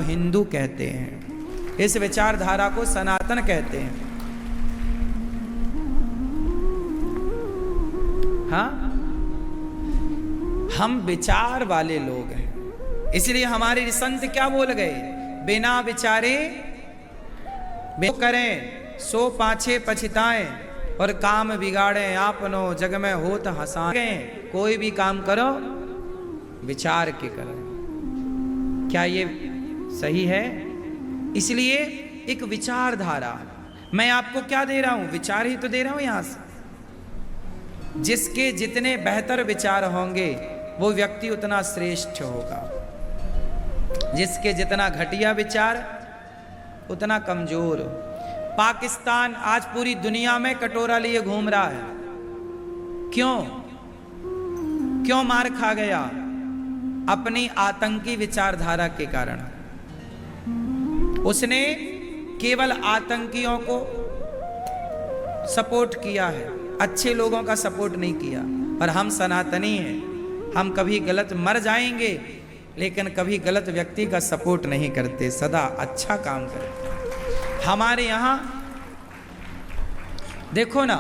हिंदू कहते हैं, इस विचारधारा को सनातन कहते हैं। हाँ, हम विचार वाले लोग हैं, इसलिए हमारे संत क्या बोल गए, बिना विचारे करें सो पाछे पछताएं और काम बिगाड़े आपनो जग में होत हंसाए। कोई भी काम करो विचार के करो। क्या ये सही है? इसलिए एक विचारधारा, मैं आपको क्या दे रहा हूं, विचार ही तो दे रहा हूं। यहां से जिसके जितने बेहतर विचार होंगे वो व्यक्ति उतना श्रेष्ठ होगा, जिसके जितना घटिया विचार उतना कमजोर। पाकिस्तान आज पूरी दुनिया में कटोरा लिए घूम रहा है। क्यों मार खा गया? अपनी आतंकी विचारधारा के कारण। उसने केवल आतंकियों को सपोर्ट किया है, अच्छे लोगों का सपोर्ट नहीं किया। और हम सनातनी हैं, हम कभी गलत मर जाएंगे लेकिन कभी गलत व्यक्ति का सपोर्ट नहीं करते, सदा अच्छा काम करते। हमारे यहां देखो ना,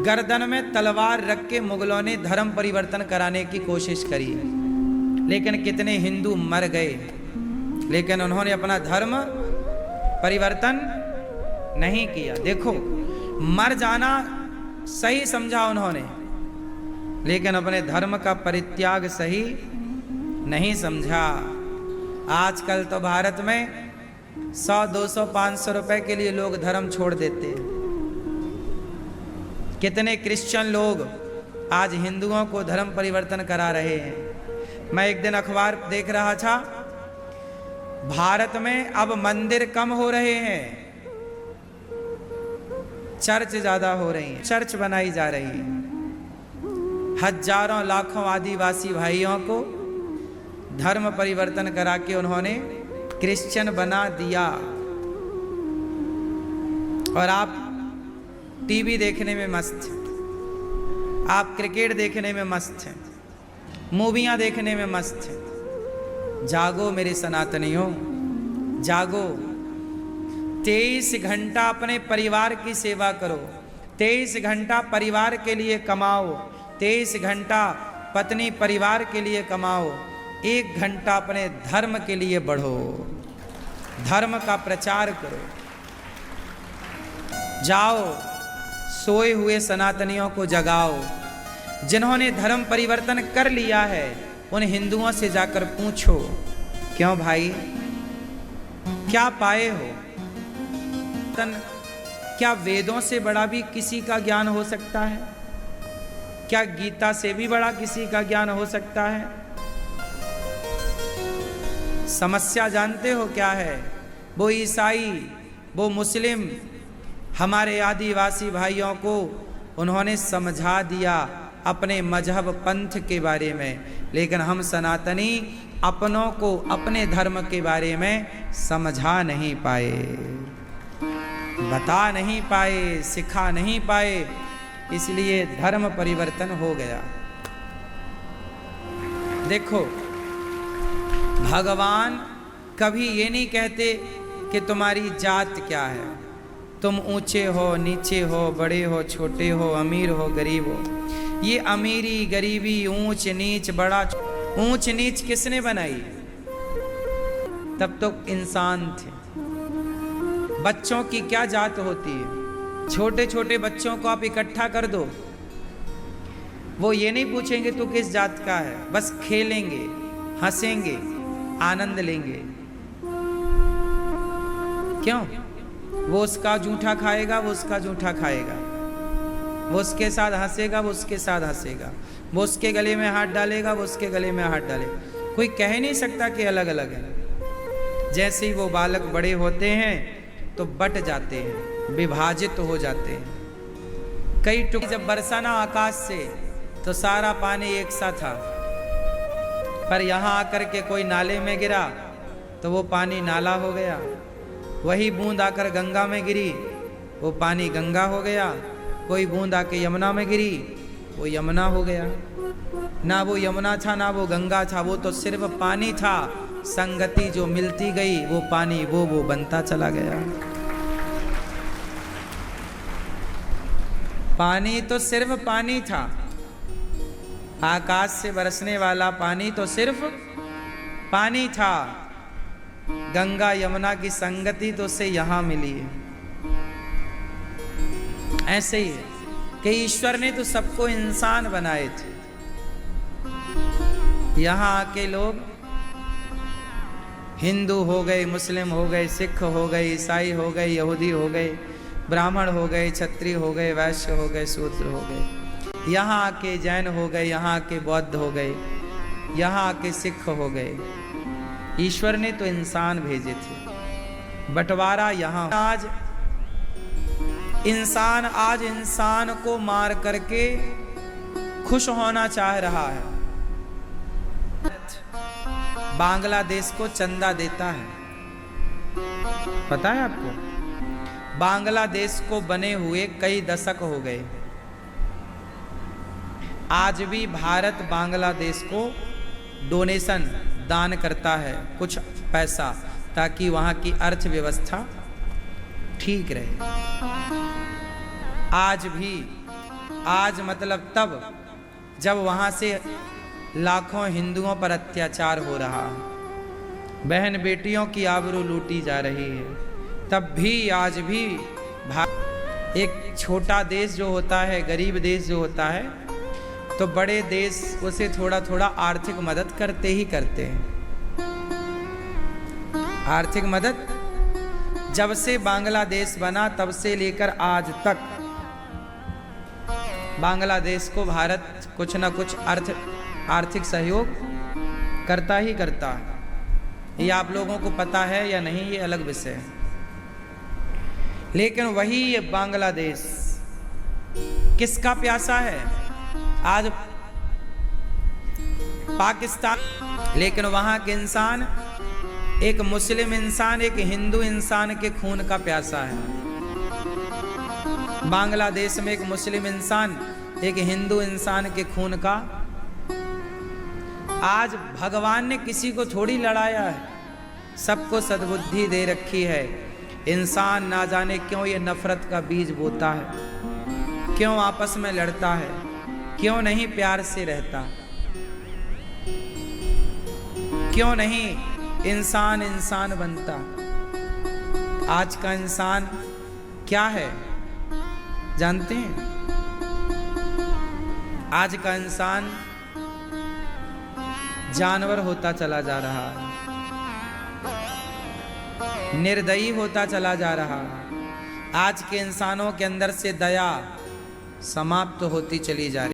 गर्दन में तलवार रख के मुगलों ने धर्म परिवर्तन कराने की कोशिश करी, लेकिन कितने हिंदू मर गए, लेकिन उन्होंने अपना धर्म परिवर्तन नहीं किया। देखो, मर जाना सही समझा उन्होंने, लेकिन अपने धर्म का परित्याग सही नहीं समझा। आजकल तो भारत में 100, 200, 500 रुपए के लिए लोग धर्म छोड़ देते हैं। कितने क्रिश्चियन लोग आज हिंदुओं को धर्म परिवर्तन करा रहे हैं। मैं एक दिन अखबार देख रहा था, भारत में अब मंदिर कम हो रहे हैं, चर्च ज्यादा हो रही हैं, चर्च बनाई जा रही है। हजारों लाखों आदिवासी भाइयों को धर्म परिवर्तन करा के उन्होंने क्रिश्चियन बना दिया। और आप टीवी देखने में मस्त हैं, आप क्रिकेट देखने में मस्त हैं, मूवियां देखने में मस्त हैं। जागो मेरे सनातनियों, जागो। 23 घंटा अपने परिवार की सेवा करो, 23 घंटा परिवार के लिए कमाओ, 23 घंटा पत्नी परिवार के लिए कमाओ, 1 घंटा अपने धर्म के लिए बढ़ो, धर्म का प्रचार करो। जाओ, सोए हुए सनातनियों को जगाओ। जिन्होंने धर्म परिवर्तन कर लिया है उन हिंदुओं से जाकर पूछो, क्यों भाई, क्या पाए हो? क्या वेदों से बड़ा भी किसी का ज्ञान हो सकता है? क्या गीता से भी बड़ा किसी का ज्ञान हो सकता है? समस्या जानते हो क्या है? वो ईसाई, वो मुस्लिम, हमारे आदिवासी भाइयों को उन्होंने समझा दिया अपने मजहब पंथ के बारे में, लेकिन हम सनातनी अपनों को अपने धर्म के बारे में समझा नहीं पाए, बता नहीं पाए, सिखा नहीं पाए, इसलिए धर्म परिवर्तन हो गया। देखो, भगवान कभी ये नहीं कहते कि तुम्हारी जात क्या है, तुम ऊंचे हो नीचे हो, बड़े हो छोटे हो, अमीर हो गरीब हो। ये अमीरी गरीबी, ऊंच नीच, बड़ा ऊंच नीच किसने बनाई? तब तो इंसान थे। बच्चों की क्या जात होती है? छोटे छोटे बच्चों को आप इकट्ठा कर दो, वो ये नहीं पूछेंगे तू किस जात का है, बस खेलेंगे, हंसेंगे, आनंद लेंगे। क्यों? वो उसका जूठा खाएगा, वो उसका जूठा खाएगा, वो उसके साथ हंसेगा, वो उसके साथ हंसेगा, वो उसके गले में हाथ डालेगा, वो उसके गले में हाथ डालेगा। कोई कह नहीं सकता कि अलग अलग है। जैसे ही वो बालक बड़े होते हैं तो बट जाते हैं, विभाजित हो जाते हैं। कई टुकड़े जब बरसा ना आकाश से तो सारा पानी एक सा था, पर यहाँ आकर के कोई नाले में गिरा तो वो पानी नाला हो गया। वही बूंद आकर गंगा में गिरी, वो पानी गंगा हो गया। कोई बूंद आके यमुना में गिरी, वो यमुना हो गया। ना वो यमुना था ना वो गंगा था, वो तो सिर्फ पानी था। संगति जो मिलती गई वो पानी वो बनता चला गया। पानी तो सिर्फ पानी था, आकाश से बरसने वाला पानी तो सिर्फ पानी था। गंगा यमुना की संगति तो उससे यहां मिली है। ऐसे ही है कि ईश्वर ने तो सबको इंसान बनाए थे। यहां आके लोग हिंदू हो गए, मुस्लिम हो गए, सिख हो गए, ईसाई हो गए, यहूदी हो गए, ब्राह्मण हो गए, क्षत्रिय हो गए, वैश्य हो गए, शूद्र हो गए। यहाँ आके जैन हो गए, यहाँ आके बौद्ध हो गए, यहाँ आके सिख हो गए। ईश्वर ने तो इंसान भेजे थे। बंटवारा यहाँ। आज इंसान को मार करके खुश होना चाह रहा है। बांग्लादेश को चंदा देता है, पता है आपको? बांग्लादेश को बने हुए कई दशक हो गए। आज भी भारत बांग्लादेश को डोनेशन दान करता है, कुछ पैसा, ताकि वहां की अर्थव्यवस्था ठीक रहे। आज भी, आज मतलब तब जब वहां से लाखों हिंदुओं पर अत्याचार हो रहा है, बहन बेटियों की आबरू लूटी जा रही है, तब भी आज भी एक छोटा देश जो होता है, गरीब देश जो होता है, तो बड़े देश उसे थोड़ा थोड़ा आर्थिक मदद करते ही करते हैं। आर्थिक मदद जब से बांग्लादेश बना तब से लेकर आज तक बांग्लादेश को भारत कुछ ना कुछ आर्थिक सहयोग करता ही करता है। ये आप लोगों को पता है या नहीं, ये अलग विषय है। लेकिन वही ये बांग्लादेश किसका प्यासा है? आज पाकिस्तान, लेकिन वहां के इंसान, एक मुस्लिम इंसान, एक हिंदू इंसान के खून का प्यासा है। बांग्लादेश में एक मुस्लिम इंसान, एक हिंदू इंसान के खून का। आज भगवान ने किसी को थोड़ी लड़ाया है, सबको सद्बुद्धि दे रखी है। इंसान ना जाने क्यों ये नफरत का बीज बोता है, क्यों आपस में लड़ता है, क्यों नहीं प्यार से रहता, क्यों नहीं इंसान इंसान बनता। आज का इंसान क्या है जानते हैं? आज का इंसान जानवर होता चला जा रहा है, निर्दयी होता चला जा रहा है। आज के इंसानों के अंदर से दया समाप्त होती चली जा रही।